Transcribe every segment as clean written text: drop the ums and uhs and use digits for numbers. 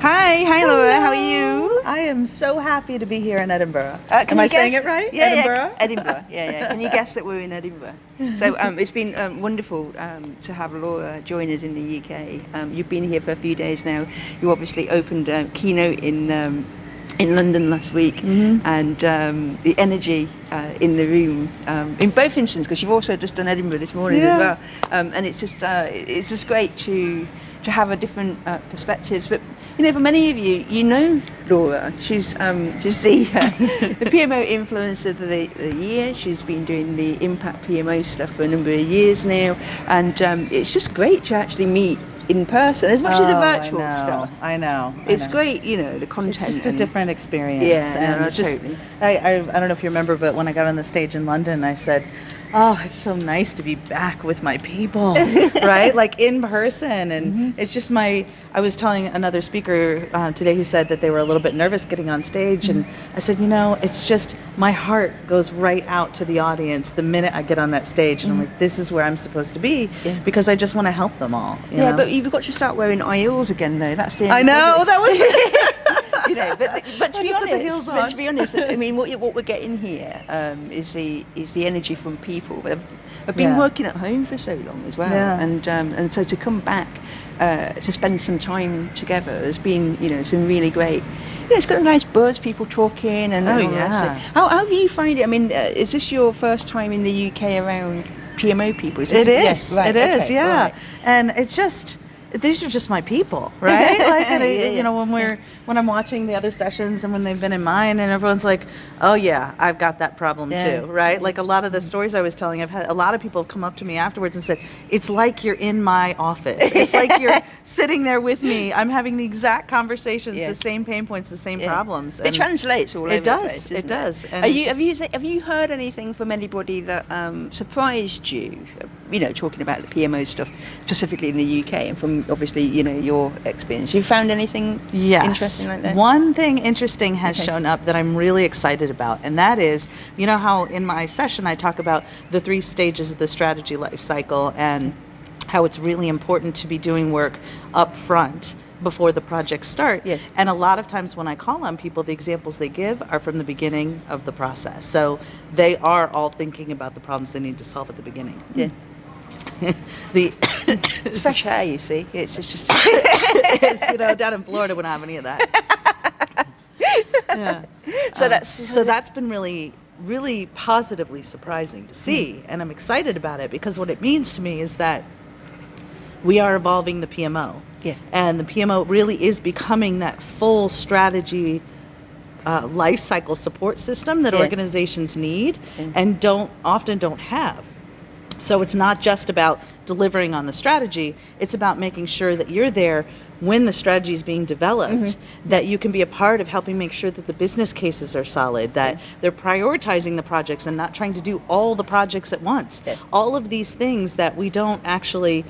Hi Laura, how are you? I am so happy to be here in Edinburgh. Am I saying it right? Yeah, Edinburgh? yeah, Edinburgh, yeah. Can you guess that we're in Edinburgh? So it's been wonderful to have Laura join us in the UK. You've been here for a few days now. You obviously opened keynote in London last week, and the energy in the room in both instances, because you've also just done Edinburgh this morning as well, and it's just great to have a different perspectives. But for many of you, Laura. She's the PMO influencer of the year. She's been doing the Impact PMO stuff for a number of years now, and it's just great to actually meet in person as much as the virtual stuff. I know. It's great, the content. It's just a different experience. Yeah, and totally. I don't know if you remember, but when I got on the stage in London, I said, "Oh, it's so nice to be back with my people," right? Like in person, and it's just I was telling another speaker today who said that they were a little bit nervous getting on stage, and I said, it's just my heart goes right out to the audience the minute I get on that stage, and I'm like, this is where I'm supposed to be because I just want to help them all. You know? But you've got to start wearing heels again, though. That's the I know that was. But to be honest, I mean, what we're getting here is the energy from people. I've been working at home for so long as well, and so to come back to spend some time together has been some really great. It's got a nice buzz, people talking, and all that stuff. How do you find it? I mean, is this your first time in the UK around PMO people? It is. Yes, right, it is. okay, yeah, right. And it's just. These are just my people, right? Like, when I'm watching the other sessions and when they've been in mine, and everyone's like, "Oh yeah, I've got that problem too," right? Like a lot of the stories I was telling, I've had a lot of people come up to me afterwards and said, "It's like you're in my office. It's like you're sitting there with me. I'm having the exact conversations, the same pain points, the same problems." It translates all over the place. It does. And have you heard anything from anybody that surprised you? Talking about the PMO stuff specifically in the UK, and from obviously your experience, you found anything interesting like that? One thing interesting has shown up that I'm really excited about, and that is, how in my session I talk about the 3 stages of the strategy life cycle and how it's really important to be doing work up front before the projects start. And a lot of times when I call on people, the examples they give are from the beginning of the process. So they are all thinking about the problems they need to solve at the beginning. It's fresh air, you see. It's just it's, down in Florida we don't have any of that. So that's been really, really positively surprising to see, and I'm excited about it because what it means to me is that we are evolving the PMO. And the PMO really is becoming that full strategy life cycle support system that organizations need and often don't have. So it's not just about delivering on the strategy, it's about making sure that you're there when the strategy is being developed, that you can be a part of helping make sure that the business cases are solid, that they're prioritizing the projects and not trying to do all the projects at once. All of these things that we don't actually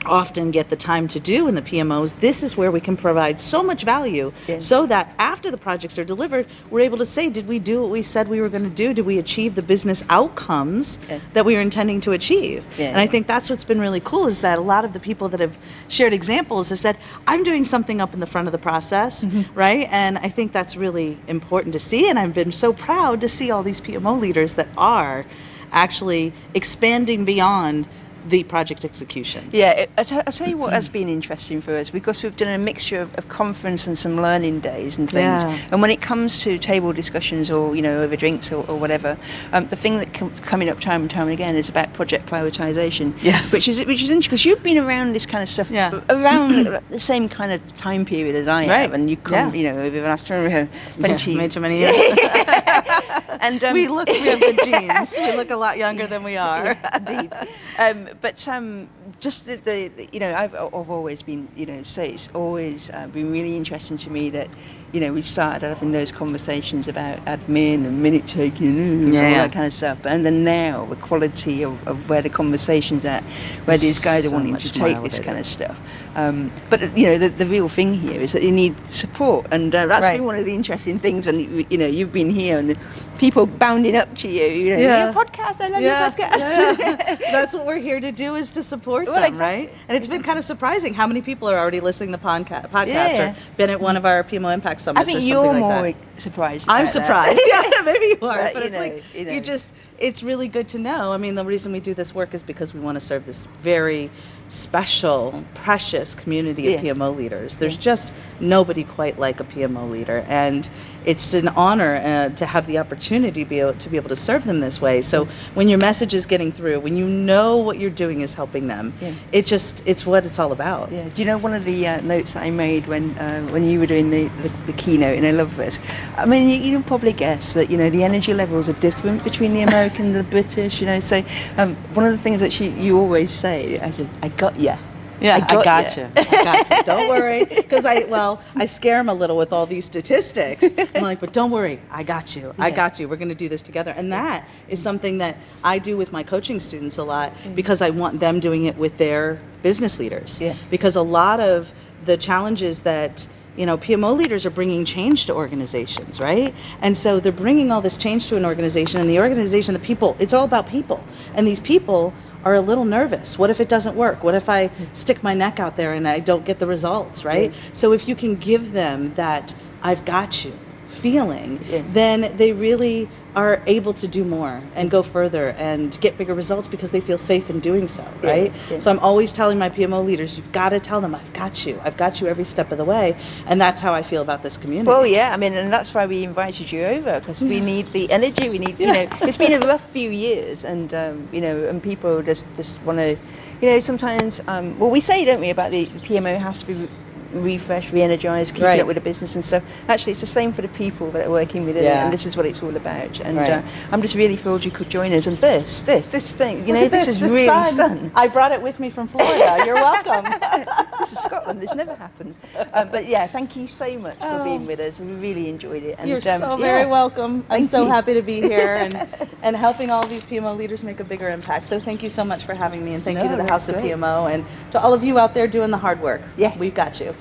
often get the time to do in the PMOs, this is where we can provide so much value so that after the projects are delivered, we're able to say, did we do what we said we were going to do? Did we achieve the business outcomes that we were intending to achieve? And I think that's what's been really cool is that a lot of the people that have shared examples have said, I'm doing something up in the front of the process, right? And I think that's really important to see. And I've been so proud to see all these PMO leaders that are actually expanding beyond the project execution. I'll tell you what has been interesting for us, because we've done a mixture of conference and some learning days and things, and when it comes to table discussions or over drinks or whatever, the thing that coming up time and time again is about project prioritization, which is interesting because you've been around this kind of stuff around the same kind of time period as I have, and you come over the last 20 many years. And we have good genes. We look a lot younger than we are. Indeed. But just I've always been, so it's always been really interesting to me that, we started having those conversations about admin and minute taking, all that kind of stuff. And then now the quality of where the conversation's at, where these guys are wanting to take this kind of stuff. But the real thing here is that you need support, and that's been one of the interesting things. And you've been here, and people people bounding up to you, you know, your podcast, I love your podcast. Yeah. That's what we're here to do, is to support them, exactly. right? And it's been kind of surprising how many people are already listening to the podcast or been at one of our PMO Impact Summits. I think or you're something more like surprised. I'm surprised. Yeah, maybe you are. But it's it's it's really good to know. I mean, the reason we do this work is because we want to serve this very special, precious community of PMO leaders. There's just nobody quite like a PMO leader, and it's an honor to have the opportunity to be able to serve them this way. So when your message is getting through, when you know what you're doing is helping them, it's what it's all about. Yeah. Do you know one of the notes that I made when you were doing the keynote, and I love this. I mean, you can probably guess that, you know, the energy levels are different between the American and the British, you know. So one of the things that you always say, I got you. Yeah, I got you. Don't worry, because I scare them a little with all these statistics. I'm like, but don't worry, I got you. I got you. We're going to do this together. And that is something that I do with my coaching students a lot, because I want them doing it with their business leaders. Yeah. Because a lot of the challenges that, you know, PMO leaders are bringing change to organizations, right? And so they're bringing all this change to an organization, and the organization, the people, it's all about people. And these people are a little nervous. What if it doesn't work? What if I stick my neck out there and I don't get the results, right? So if you can give them that I've got you feeling, then they really are able to do more and go further and get bigger results because they feel safe in doing so, right? So I'm always telling my PMO leaders, you've got to tell them, I've got you every step of the way. And that's how I feel about this community. Well, I mean, and that's why we invited you over, because we need the energy, we need, you know, it's been a rough few years, and, you know, and people just want to, you know, sometimes, well, we say, don't we, about the PMO has to be refresh, re-energize, keeping up with the business and stuff. Actually, it's the same for the people that are working within it, and this is what it's all about. And I'm just really thrilled you could join us. And this thing, you know, this is really sun. I brought it with me from Florida. You're welcome. This is Scotland. This never happens. But yeah, thank you so much for being with us. We really enjoyed it. And, you're so very welcome. I'm so happy to be here and helping all these PMO leaders make a bigger impact. So thank you so much for having me, and thank you to the House of PMO, and to all of you out there doing the hard work. Yeah, we've got you.